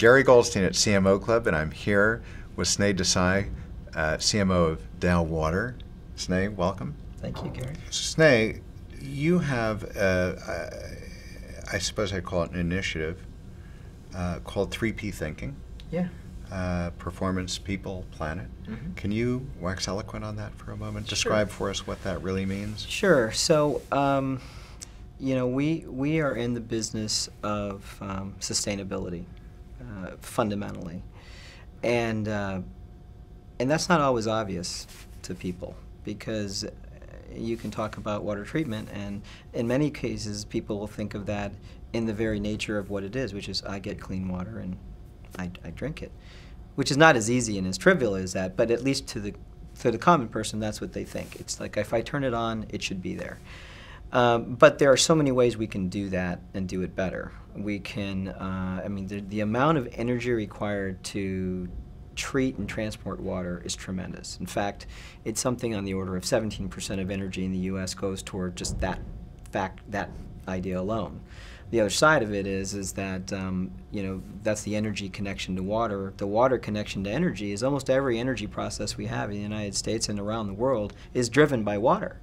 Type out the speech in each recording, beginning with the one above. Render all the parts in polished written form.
Gary Goldstein at CMO Club, and I'm here with Snehal Desai, CMO of Dow Water. Sneh, welcome. Thank you, Gary. Sneh, you have, I suppose I'd call it an initiative called 3P Thinking. Yeah. Performance, people, planet. Mm-hmm. Can you wax eloquent on that for a moment? Sure. Describe for us what that really means. Sure. So, we are in the business of sustainability, fundamentally, and that's not always obvious to people because you can talk about water treatment, and in many cases, people will think of that in the very nature of what it is, which is I get clean water and I drink it, which is not as easy and as trivial as that, but at least to the common person, that's what they think. It's like if I turn it on, it should be there. But there are so many ways we can do that and do it better. We can, the amount of energy required to treat and transport water is tremendous. In fact, it's something on the order of 17% of energy in the U.S. goes toward just that idea alone. The other side of it is that that's the energy connection to water. The water connection to energy is almost every energy process we have in the United States and around the world is driven by water.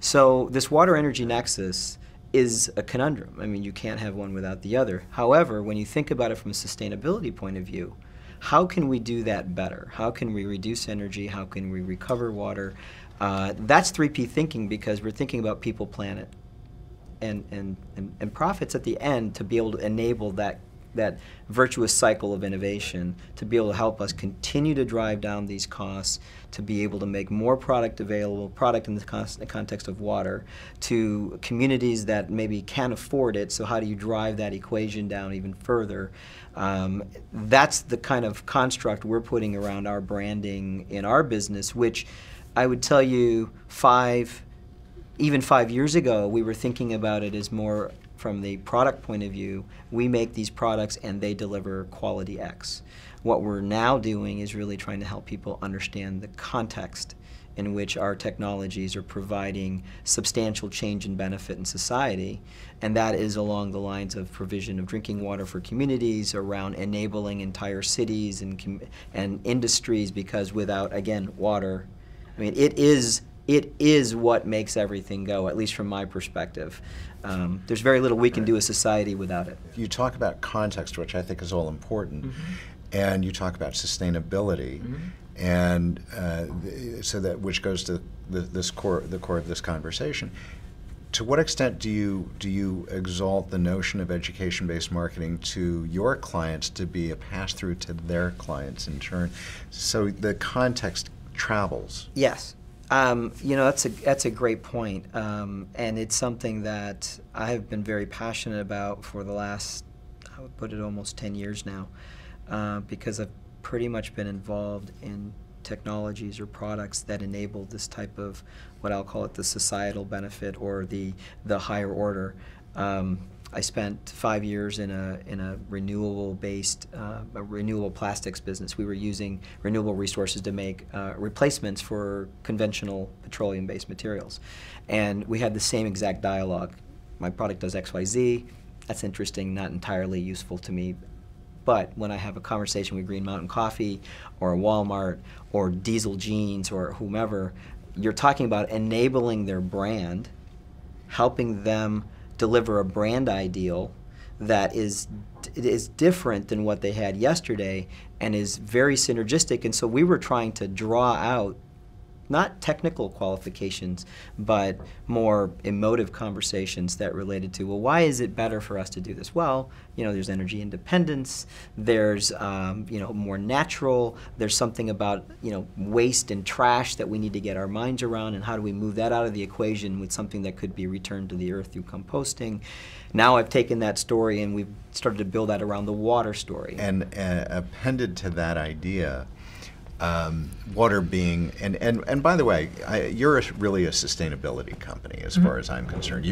So this water-energy nexus is a conundrum. I mean, you can't have one without the other. However, when you think about it from a sustainability point of view, how can we do that better? How can we reduce energy? How can we recover water? That's 3P thinking because we're thinking about people, planet, and profits at the end to be able to enable that virtuous cycle of innovation, to be able to help us continue to drive down these costs, to be able to make more product available, product in the context of water, to communities that maybe can't afford it, so how do you drive that equation down even further? That's the kind of construct we're putting around our branding in our business, which I would tell you even 5 years ago, we were thinking about it as more from the product point of view. We make these products and they deliver quality X. What we're now doing is really trying to help people understand the context in which our technologies are providing substantial change and benefit in society, and that is along the lines of provision of drinking water for communities, around enabling entire cities and industries, because without, again, water, I mean, it is what makes everything go, at least from my perspective. There's very little we can do as society without it. You talk about context, which I think is all important, and you talk about sustainability, and so that which goes to the core of this conversation. To what extent do you exalt the notion of education-based marketing to your clients to be a pass-through to their clients in turn, so the context travels? Yes. That's a great point, and it's something that I have been very passionate about for the last, I would put it, almost 10 years now, because I've pretty much been involved in technologies or products that enable this type of, what I'll call it, the societal benefit or the higher order. I spent 5 years in a renewable-based, renewable plastics business. We were using renewable resources to make replacements for conventional petroleum-based materials. And we had the same exact dialogue. My product does X, Y, Z. That's interesting, not entirely useful to me. But when I have a conversation with Green Mountain Coffee or Walmart or Diesel Jeans or whomever, you're talking about enabling their brand, helping them deliver a brand ideal that is different than what they had yesterday and is very synergistic. And so we were trying to draw out not technical qualifications, but more emotive conversations that related to, well, why is it better for us to do this? Well, there's energy independence, there's, more natural, there's something about, waste and trash that we need to get our minds around, and how do we move that out of the equation with something that could be returned to the earth through composting. Now I've taken that story and we've started to build that around the water story. And appended to that idea, water being, and by the way, you're really a sustainability company as far as I'm concerned.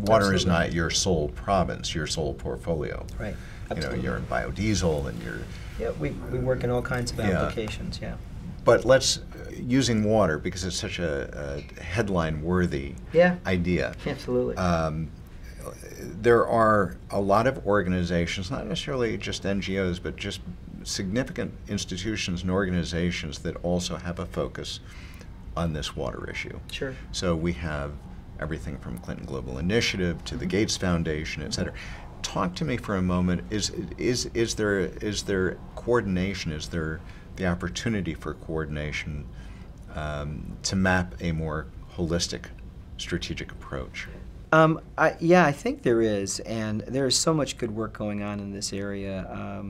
Water is not your sole province, your sole portfolio. Right. Absolutely. You're in biodiesel and you're... Yeah, we work in all kinds of applications, yeah. But using water, because it's such a headline-worthy idea. Absolutely. there are a lot of organizations, not necessarily just NGOs, but just significant institutions and organizations that also have a focus on this water issue. Sure. So we have everything from Clinton Global Initiative to the Gates Foundation, et cetera. Talk to me for a moment. Is there coordination? Is there the opportunity for coordination to map a more holistic strategic approach? Yeah, I think there is, and there is so much good work going on in this area,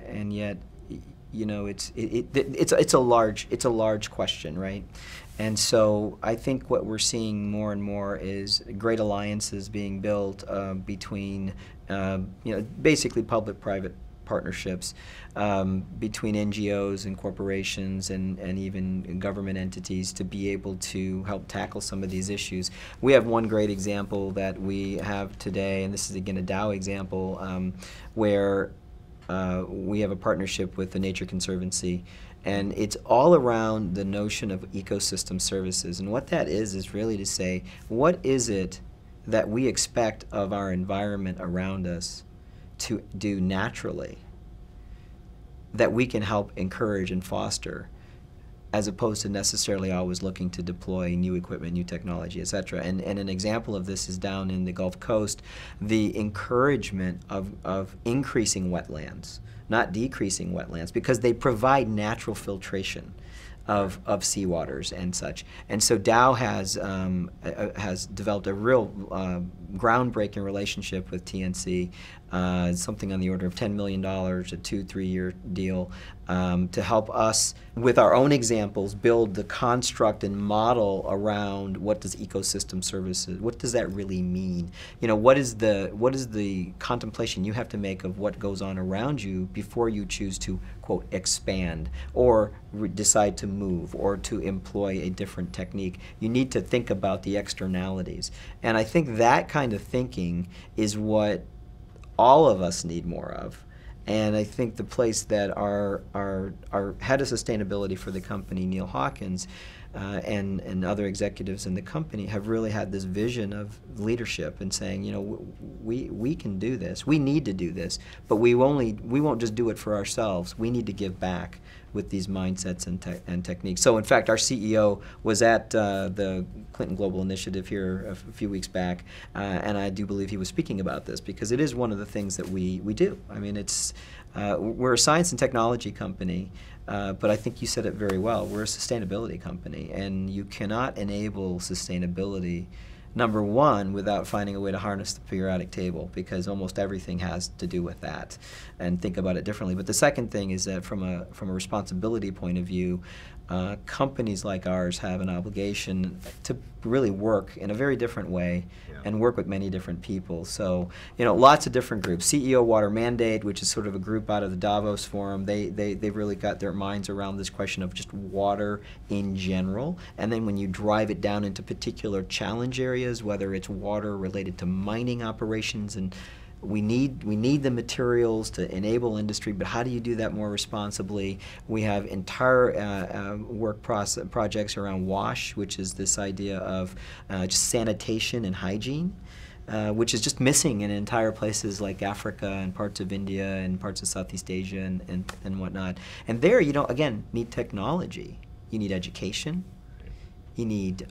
and yet, you know, it's a large question, right? And so I think what we're seeing more and more is great alliances being built between, you know, basically public-private partnerships between NGOs and corporations and even government entities to be able to help tackle some of these issues. We have one great example that we have today, and this is again a Dow example, where we have a partnership with the Nature Conservancy, and it's all around the notion of ecosystem services. And what that is really to say, what is it that we expect of our environment around us to do naturally that we can help encourage and foster, as opposed to necessarily always looking to deploy new equipment, new technology, et cetera. And an example of this is down in the Gulf Coast, the encouragement of increasing wetlands, not decreasing wetlands, because they provide natural filtration of seawaters and such. And so Dow has developed a real groundbreaking relationship with TNC, something on the order of $10 million, a 2-3 year deal, to help us, with our own examples, build the construct and model around what does ecosystem services, what does that really mean? You know, what is the contemplation you have to make of what goes on around you before you choose to, quote, expand or decide to move or to employ a different technique. You need to think about the externalities. And I think that kind of thinking is what all of us need more of. And I think the place that our head of sustainability for the company, Neil Hawkins, and other executives in the company have really had this vision of leadership and saying, you know, we can do this, we need to do this, but we won't just do it for ourselves. We need to give back with these mindsets and techniques. So in fact, our CEO was at the Clinton Global Initiative here a few weeks back, and I do believe he was speaking about this because it is one of the things that we do. I mean, we're a science and technology company, but I think you said it very well. We're a sustainability company, and you cannot enable sustainability, number one, without finding a way to harness the periodic table, because almost everything has to do with that, and think about it differently. But the second thing is that from a responsibility point of view, companies like ours have an obligation to really work in a very different way and work with many different people. So, you know, lots of different groups. CEO Water Mandate, which is sort of a group out of the Davos Forum, they've really got their minds around this question of just water in general. And then when you drive it down into particular challenge areas, whether it's water related to mining operations, and we need the materials to enable industry, but how do you do that more responsibly? We have entire work projects around WASH, which is this idea of just sanitation and hygiene, which is just missing in entire places like Africa and parts of India and parts of Southeast Asia and whatnot. And there, you don't, again, need technology. You need education. You need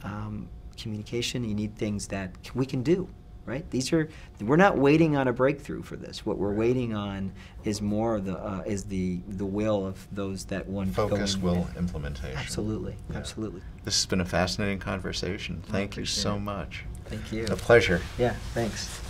communication. You need things that we can do. Right? We're not waiting on a breakthrough for this. What we're waiting on is more of the will of those that want focus, will, implementation. Absolutely, absolutely. This has been a fascinating conversation. Thank you so much. Thank you. A pleasure. Yeah, thanks.